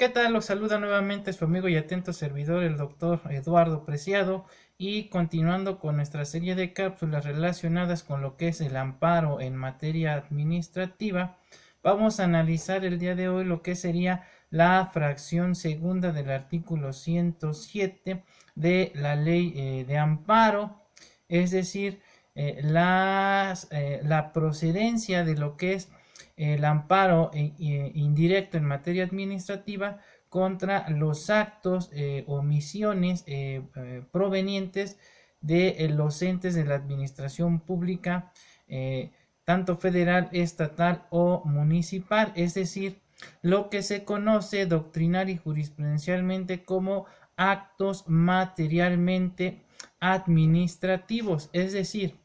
¿Qué tal? Los saluda nuevamente su amigo y atento servidor, el doctor Eduardo Preciado, y continuando con nuestra serie de cápsulas relacionadas con lo que es el amparo en materia administrativa, vamos a analizar el día de hoy lo que sería la fracción segunda del artículo 107 de la ley de amparo, es decir, la procedencia de lo que es el amparo indirecto en materia administrativa contra los actos, omisiones provenientes de los entes de la administración pública, tanto federal, estatal o municipal, es decir, lo que se conoce doctrinar y jurisprudencialmente como actos materialmente administrativos, es decir,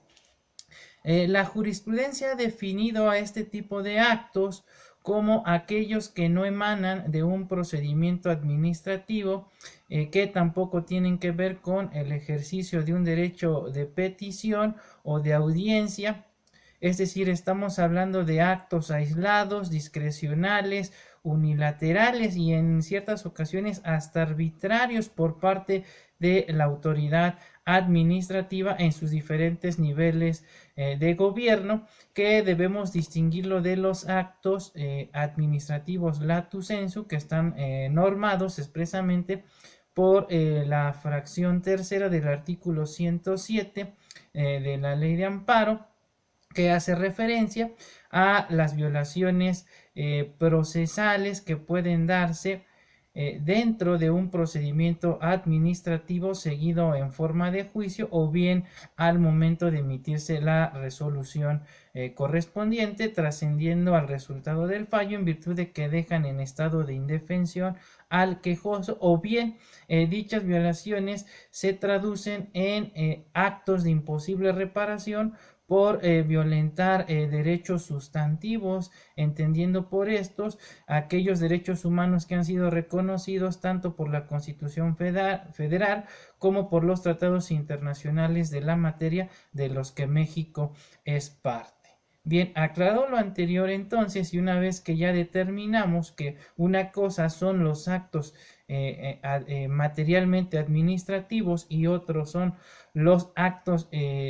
la jurisprudencia ha definido a este tipo de actos como aquellos que no emanan de un procedimiento administrativo, que tampoco tienen que ver con el ejercicio de un derecho de petición o de audiencia. Es decir, estamos hablando de actos aislados, discrecionales, unilaterales y en ciertas ocasiones hasta arbitrarios por parte de la autoridad administrativa en sus diferentes niveles de gobierno, que debemos distinguirlo de los actos administrativos latu sensu, que están normados expresamente por la fracción tercera del artículo 107 de la ley de amparo, que hace referencia a las violaciones procesales que pueden darse dentro de un procedimiento administrativo seguido en forma de juicio o bien al momento de emitirse la resolución correspondiente, trascendiendo al resultado del fallo en virtud de que dejan en estado de indefensión al quejoso, o bien dichas violaciones se traducen en actos de imposible reparación por violentar derechos sustantivos, entendiendo por estos aquellos derechos humanos que han sido reconocidos tanto por la Constitución federal como por los tratados internacionales de la materia de los que México es parte. Bien, aclarado lo anterior entonces, y una vez que ya determinamos que una cosa son los actos materialmente administrativos y otros son los actos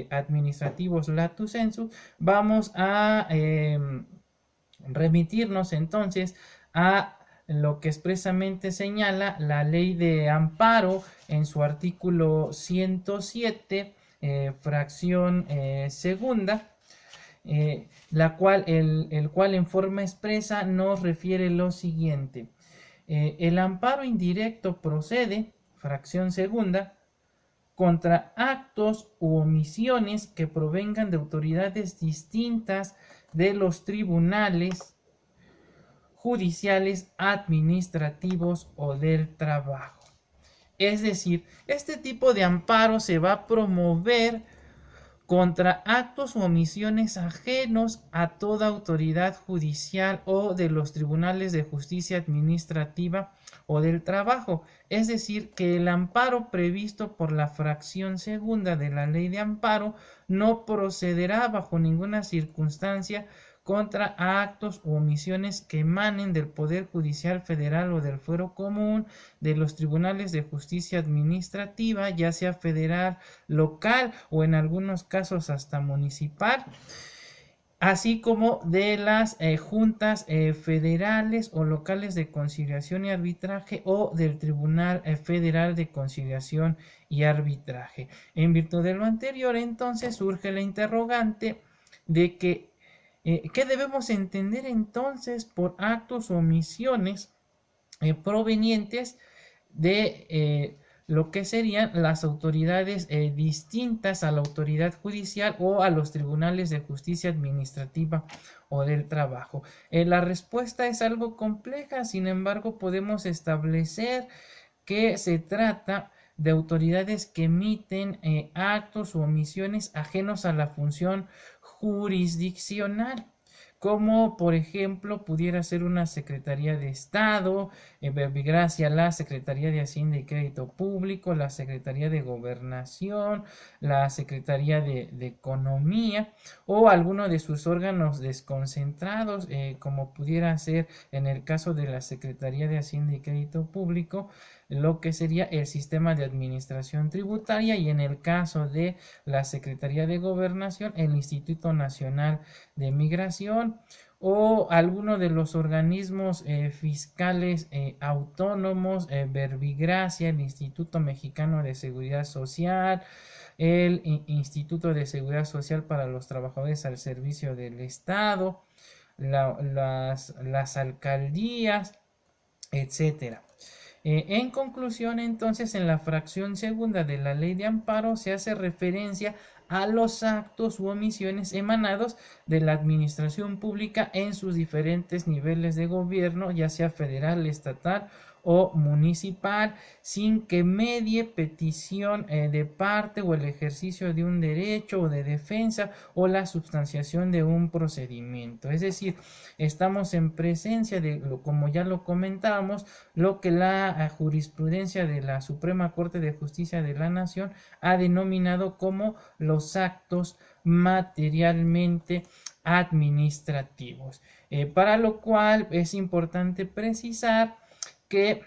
administrativos latu sensu, vamos a remitirnos entonces a lo que expresamente señala la ley de amparo en su artículo 107, fracción segunda, el cual en forma expresa nos refiere lo siguiente. El amparo indirecto procede, fracción segunda, contra actos u omisiones que provengan de autoridades distintas de los tribunales judiciales, administrativos o del trabajo. Es decir, este tipo de amparo se va a promover contra actos u omisiones ajenos a toda autoridad judicial o de los tribunales de justicia administrativa o del trabajo. Es decir, que el amparo previsto por la fracción segunda de la ley de amparo no procederá bajo ninguna circunstancia contra actos u omisiones que emanen del Poder Judicial Federal o del Fuero Común, de los tribunales de justicia administrativa, ya sea federal, local o en algunos casos hasta municipal, así como de las juntas federales o locales de conciliación y arbitraje o del Tribunal Federal de Conciliación y Arbitraje. En virtud de lo anterior, entonces surge la interrogante de que ¿qué debemos entender entonces por actos o omisiones provenientes de lo que serían las autoridades distintas a la autoridad judicial o a los tribunales de justicia administrativa o del trabajo? La respuesta es algo compleja, sin embargo podemos establecer que se trata de autoridades que emiten actos o omisiones ajenos a la función jurisdiccional. como por ejemplo pudiera ser una Secretaría de Estado, en verbigracia la Secretaría de Hacienda y Crédito Público, la Secretaría de Gobernación, la Secretaría de Economía o alguno de sus órganos desconcentrados, como pudiera ser en el caso de la Secretaría de Hacienda y Crédito Público, lo que sería el sistema de administración tributaria, y en el caso de la Secretaría de Gobernación, el Instituto Nacional de Migración o alguno de los organismos fiscales autónomos, verbigracia, el Instituto Mexicano de Seguridad Social, el Instituto de Seguridad Social para los Trabajadores al Servicio del Estado, las alcaldías, etcétera. En conclusión, entonces, en la fracción segunda de la ley de amparo se hace referencia a los actos u omisiones emanados de la administración pública en sus diferentes niveles de gobierno, ya sea federal, estatal o municipal, sin que medie petición de parte o el ejercicio de un derecho o de defensa o la substanciación de un procedimiento. Es decir, estamos en presencia de, como ya lo comentábamos, lo que la jurisprudencia de la Suprema Corte de Justicia de la Nación ha denominado como los actos materialmente administrativos, para lo cual es importante precisar que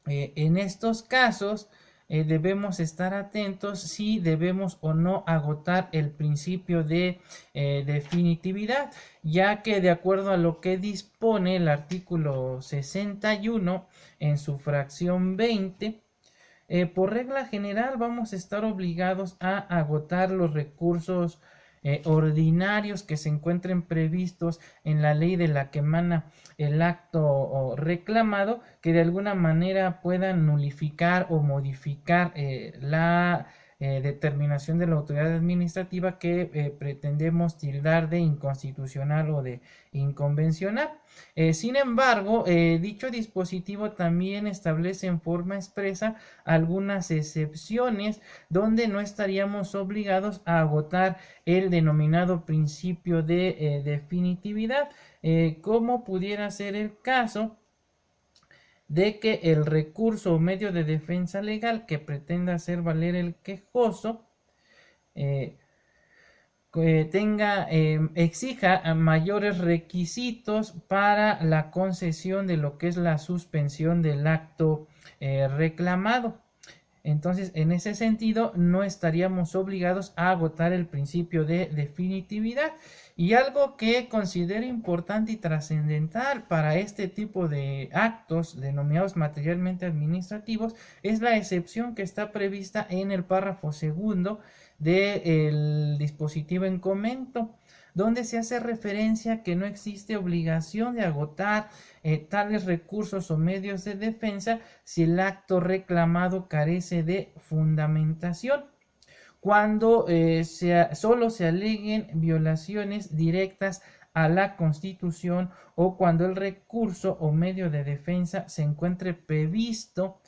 en estos casos debemos estar atentos si debemos o no agotar el principio de definitividad, ya que de acuerdo a lo que dispone el artículo 61 en su fracción 20, por regla general vamos a estar obligados a agotar los recursos ordinarios que se encuentren previstos en la ley de la que emana el acto reclamado, que de alguna manera puedan nulificar o modificar la determinación de la autoridad administrativa que pretendemos tildar de inconstitucional o de inconvencional. Sin embargo, dicho dispositivo también establece en forma expresa algunas excepciones donde no estaríamos obligados a agotar el denominado principio de definitividad, como pudiera ser el caso de que el recurso o medio de defensa legal que pretenda hacer valer el quejoso exija mayores requisitos para la concesión de lo que es la suspensión del acto reclamado. Entonces, en ese sentido, no estaríamos obligados a agotar el principio de definitividad. Y algo que considero importante y trascendental para este tipo de actos denominados materialmente administrativos es la excepción que está prevista en el párrafo segundo del dispositivo en comento, donde se hace referencia que no existe obligación de agotar tales recursos o medios de defensa si el acto reclamado carece de fundamentación, cuando solo se aleguen violaciones directas a la Constitución o cuando el recurso o medio de defensa se encuentre previsto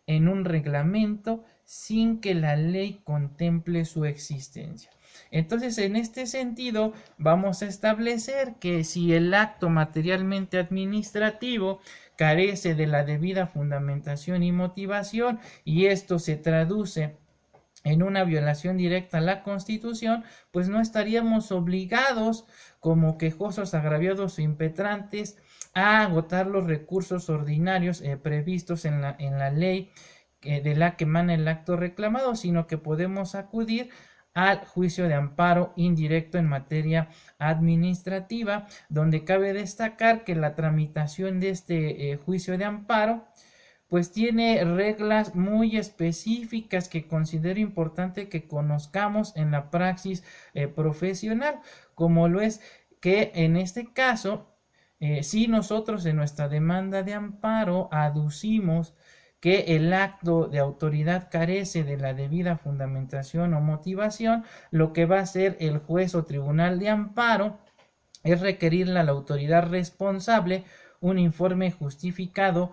en un reglamento sin que la ley contemple su existencia. Entonces, en este sentido, vamos a establecer que si el acto materialmente administrativo carece de la debida fundamentación y motivación, y esto se traduce en una violación directa a la Constitución, pues no estaríamos obligados como quejosos, agraviados o impetrantes a agotar los recursos ordinarios previstos en la ley de la que emana el acto reclamado, sino que podemos acudir al juicio de amparo indirecto en materia administrativa, donde cabe destacar que la tramitación de este juicio de amparo pues tiene reglas muy específicas que considero importante que conozcamos en la praxis profesional, como lo es que en este caso, si nosotros en nuestra demanda de amparo aducimos que el acto de autoridad carece de la debida fundamentación o motivación, lo que va a hacer el juez o tribunal de amparo es requerirle a la autoridad responsable un informe justificado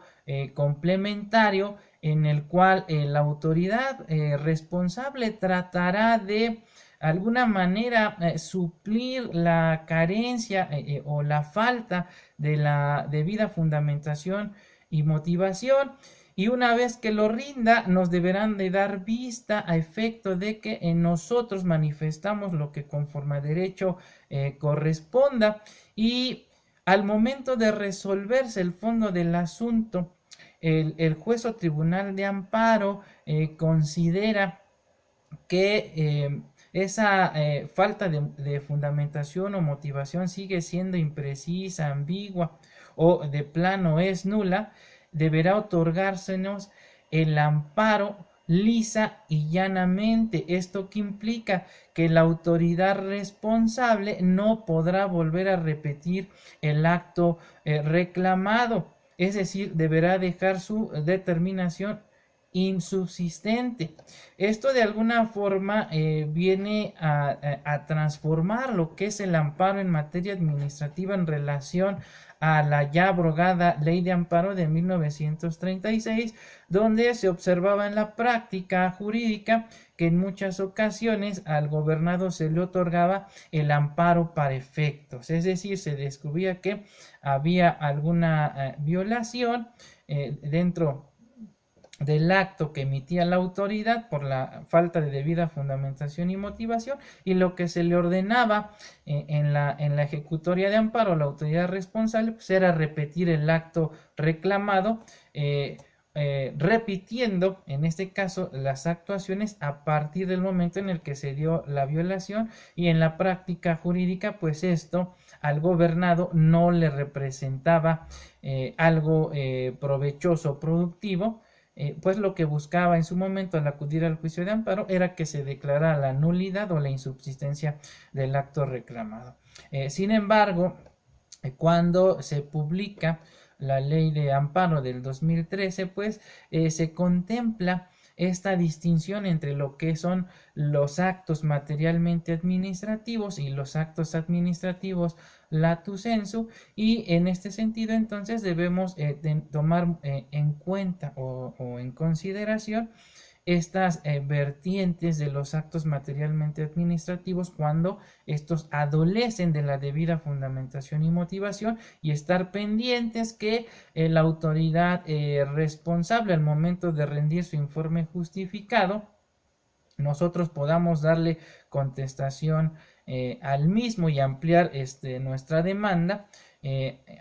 complementario en el cual la autoridad responsable tratará de alguna manera suplir la carencia o la falta de la debida fundamentación y motivación. Y una vez que lo rinda, nos deberán de dar vista a efecto de que en nosotros manifestamos lo que conforme a derecho corresponda. Y al momento de resolverse el fondo del asunto, el juez o tribunal de amparo considera que esa falta de fundamentación o motivación sigue siendo imprecisa, ambigua o de plano es nula, deberá otorgársenos el amparo lisa y llanamente. Esto que implica que la autoridad responsable no podrá volver a repetir el acto reclamado, es decir, deberá dejar su determinación insubsistente. Esto de alguna forma viene a transformar lo que es el amparo en materia administrativa en relación a la ya abrogada Ley de Amparo de 1936, donde se observaba en la práctica jurídica que en muchas ocasiones al gobernado se le otorgaba el amparo para efectos, es decir, se descubría que había alguna violación dentro del acto que emitía la autoridad por la falta de debida fundamentación y motivación, y lo que se le ordenaba en la ejecutoria de amparo a la autoridad responsable pues era repetir el acto reclamado, repitiendo en este caso las actuaciones a partir del momento en el que se dio la violación. Y en la práctica jurídica pues esto al gobernado no le representaba algo provechoso, productivo, pues lo que buscaba en su momento al acudir al juicio de amparo era que se declarara la nulidad o la insubsistencia del acto reclamado. Sin embargo, cuando se publica la ley de amparo del 2013, pues se contempla esta distinción entre lo que son los actos materialmente administrativos y los actos administrativos latu sensu, y en este sentido entonces debemos tomar en cuenta o en consideración estas vertientes de los actos materialmente administrativos cuando estos adolecen de la debida fundamentación y motivación, y estar pendientes que la autoridad responsable al momento de rendir su informe justificado nosotros podamos darle contestación al mismo y ampliar nuestra demanda,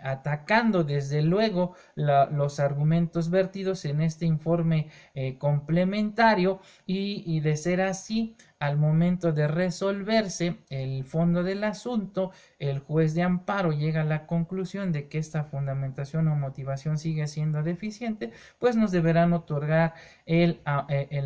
atacando desde luego los argumentos vertidos en este informe complementario, y de ser así, al momento de resolverse el fondo del asunto, el juez de amparo llega a la conclusión de que esta fundamentación o motivación sigue siendo deficiente, pues nos deberán otorgar el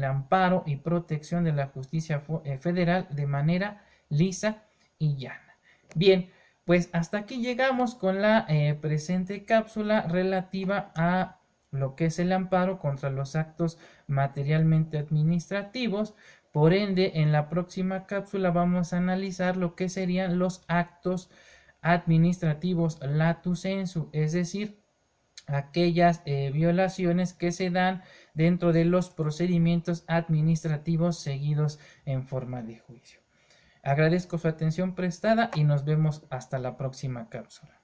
amparo y protección de la justicia federal de manera lisa y llana. Bien, pues hasta aquí llegamos con la presente cápsula relativa a lo que es el amparo contra los actos materialmente administrativos. Por ende, en la próxima cápsula vamos a analizar lo que serían los actos administrativos latu sensu, es decir, aquellas violaciones que se dan dentro de los procedimientos administrativos seguidos en forma de juicio. Agradezco su atención prestada y nos vemos hasta la próxima cápsula.